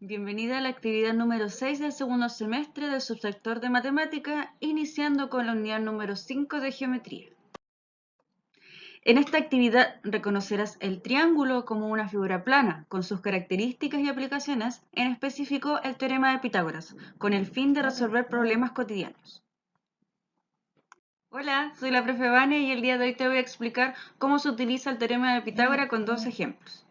Bienvenida a la actividad número 6 del segundo semestre del subsector de matemática, iniciando con la unidad número 5 de geometría. En esta actividad reconocerás el triángulo como una figura plana, con sus características y aplicaciones, en específico el teorema de Pitágoras, con el fin de resolver problemas cotidianos. Hola, soy la profe Vane y el día de hoy te voy a explicar cómo se utiliza el teorema de Pitágoras con dos ejemplos.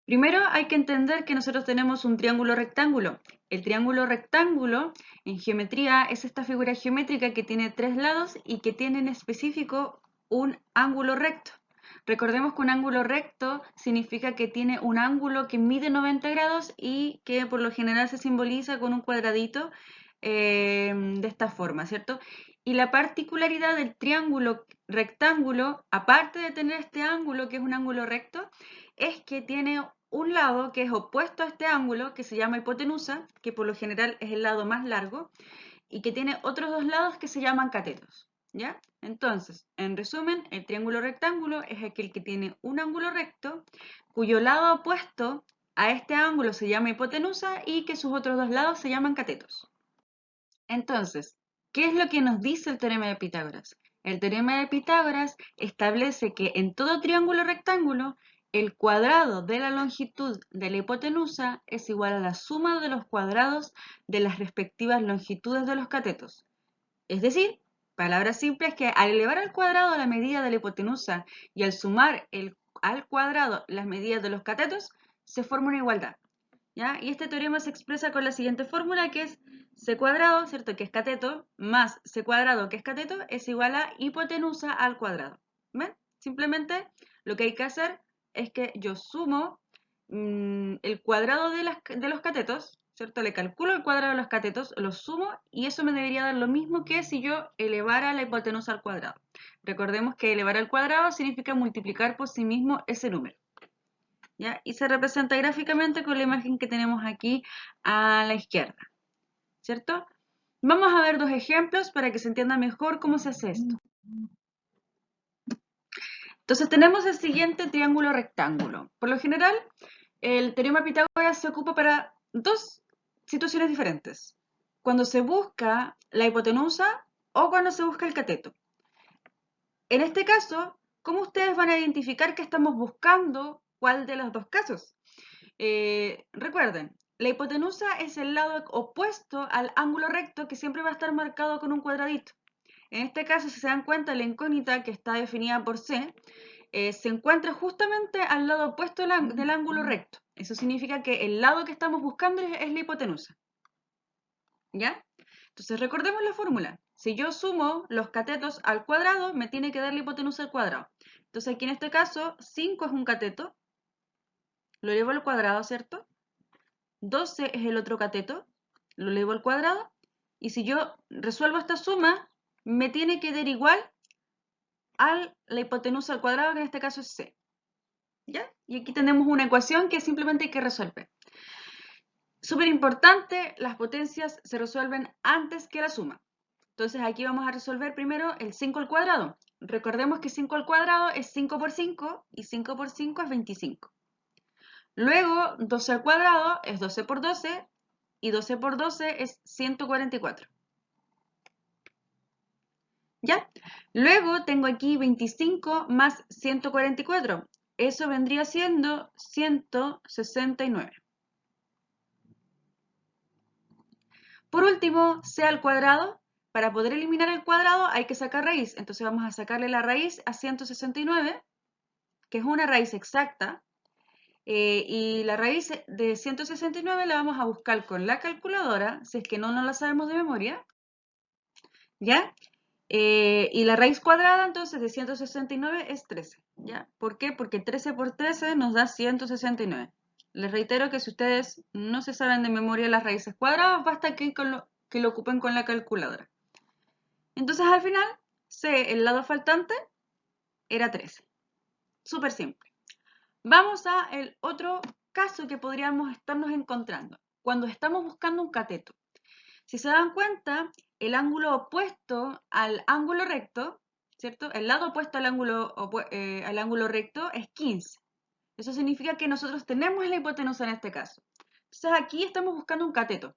Primero hay que entender que nosotros tenemos un triángulo rectángulo. El triángulo rectángulo en geometría es esta figura geométrica que tiene tres lados y que tiene en específico un ángulo recto. Recordemos que un ángulo recto significa que tiene un ángulo que mide 90 grados y que por lo general se simboliza con un cuadradito de esta forma, ¿cierto? Y la particularidad del triángulo rectángulo, aparte de tener este ángulo que es un ángulo recto, es que tiene un lado que es opuesto a este ángulo, que se llama hipotenusa, que por lo general es el lado más largo, y que tiene otros dos lados que se llaman catetos, ¿ya? Entonces, en resumen, el triángulo rectángulo es aquel que tiene un ángulo recto, cuyo lado opuesto a este ángulo se llama hipotenusa y que sus otros dos lados se llaman catetos. Entonces, ¿qué es lo que nos dice el teorema de Pitágoras? El teorema de Pitágoras establece que en todo triángulo rectángulo, el cuadrado de la longitud de la hipotenusa es igual a la suma de los cuadrados de las respectivas longitudes de los catetos. Es decir, palabras simples, que al elevar al cuadrado la medida de la hipotenusa y al sumar al cuadrado las medidas de los catetos, se forma una igualdad. ¿Ya? Y este teorema se expresa con la siguiente fórmula, que es c cuadrado, ¿cierto? Que es cateto, más c cuadrado, que es cateto, es igual a hipotenusa al cuadrado. ¿Ven? Simplemente lo que hay que hacer es que yo sumo el cuadrado de los catetos, ¿cierto? Le calculo el cuadrado de los catetos, lo sumo y eso me debería dar lo mismo que si yo elevara la hipotenusa al cuadrado. Recordemos que elevar al cuadrado significa multiplicar por sí mismo ese número. ¿Ya? Y se representa gráficamente con la imagen que tenemos aquí a la izquierda, ¿cierto? Vamos a ver dos ejemplos para que se entienda mejor cómo se hace esto. Entonces tenemos el siguiente triángulo rectángulo. Por lo general, el teorema de Pitágoras se ocupa para dos situaciones diferentes. Cuando se busca la hipotenusa o cuando se busca el cateto. En este caso, ¿cómo ustedes van a identificar que estamos buscando cuál de los dos casos? Recuerden, la hipotenusa es el lado opuesto al ángulo recto que siempre va a estar marcado con un cuadradito. En este caso, si se dan cuenta, la incógnita que está definida por C se encuentra justamente al lado opuesto del ángulo recto. Eso significa que el lado que estamos buscando es la hipotenusa. ¿Ya? Entonces recordemos la fórmula. Si yo sumo los catetos al cuadrado, me tiene que dar la hipotenusa al cuadrado. Entonces aquí en este caso, 5 es un cateto, lo elevo al cuadrado, ¿cierto? 12 es el otro cateto, lo elevo al cuadrado, y si yo resuelvo esta suma, me tiene que dar igual a la hipotenusa al cuadrado, que en este caso es c. ¿Ya? Y aquí tenemos una ecuación que simplemente hay que resolver. Súper importante, las potencias se resuelven antes que la suma. Entonces aquí vamos a resolver primero el 5 al cuadrado. Recordemos que 5 al cuadrado es 5 por 5 y 5 por 5 es 25. Luego 12 al cuadrado es 12 por 12 y 12 por 12 es 144. ¿Ya? Luego tengo aquí 25 más 144. Eso vendría siendo 169. Por último, c al cuadrado. Para poder eliminar el cuadrado hay que sacar raíz. Entonces vamos a sacarle la raíz a 169, que es una raíz exacta. Y la raíz de 169 la vamos a buscar con la calculadora, si es que no la sabemos de memoria. ¿Ya? Y la raíz cuadrada entonces de 169 es 13, ¿ya? ¿Por qué? Porque 13 por 13 nos da 169. Les reitero que si ustedes no se saben de memoria las raíces cuadradas, basta que lo ocupen con la calculadora. Entonces al final, C, el lado faltante, era 13. Súper simple. Vamos a el otro caso que podríamos estarnos encontrando, cuando estamos buscando un cateto. Si se dan cuenta, el ángulo opuesto al ángulo recto, ¿cierto? El lado opuesto al ángulo recto es 15. Eso significa que nosotros tenemos la hipotenusa en este caso. Entonces aquí estamos buscando un cateto,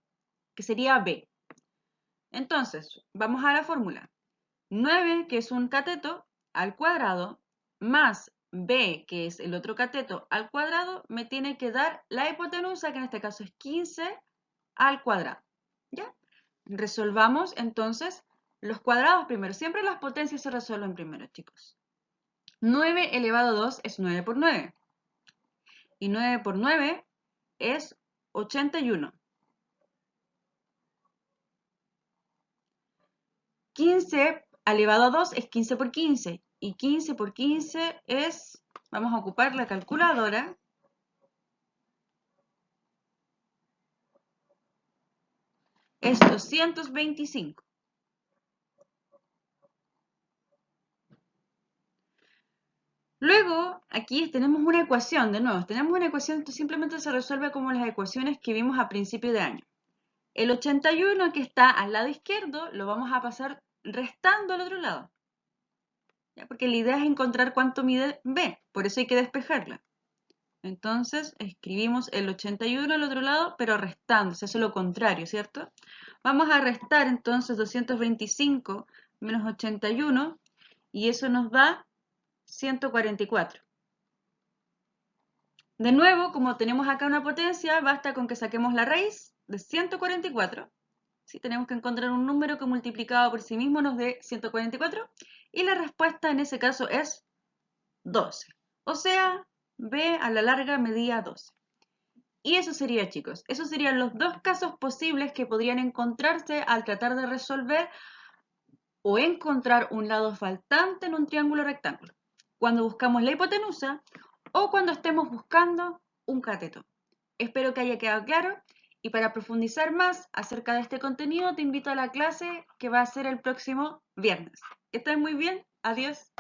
que sería B. Entonces, vamos a la fórmula. 9, que es un cateto, al cuadrado, más B, que es el otro cateto, al cuadrado, me tiene que dar la hipotenusa, que en este caso es 15 al cuadrado. ¿Ya? Resolvamos entonces los cuadrados primero. Siempre las potencias se resuelven primero, chicos. 9 elevado a 2 es 9 por 9. Y 9 por 9 es 81. 15 elevado a 2 es 15 por 15. Y 15 por 15 es, vamos a ocupar la calculadora, es 225. Luego, aquí tenemos una ecuación, de nuevo, tenemos una ecuación que simplemente se resuelve como las ecuaciones que vimos a principio de año. El 81 que está al lado izquierdo lo vamos a pasar restando al otro lado. ¿Ya? Porque la idea es encontrar cuánto mide B, por eso hay que despejarla. Entonces escribimos el 81 al otro lado, pero restando, se hace lo contrario, ¿cierto? Vamos a restar entonces 225 menos 81 y eso nos da 144. De nuevo, como tenemos acá una potencia, basta con que saquemos la raíz de 144. ¿Sí? Tenemos que encontrar un número que multiplicado por sí mismo nos dé 144 y la respuesta en ese caso es 12. O sea, B a la larga medía 12. Y eso sería, chicos, esos serían los dos casos posibles que podrían encontrarse al tratar de resolver o encontrar un lado faltante en un triángulo rectángulo, cuando buscamos la hipotenusa o cuando estemos buscando un cateto. Espero que haya quedado claro y para profundizar más acerca de este contenido te invito a la clase que va a ser el próximo viernes. Que estén muy bien, adiós.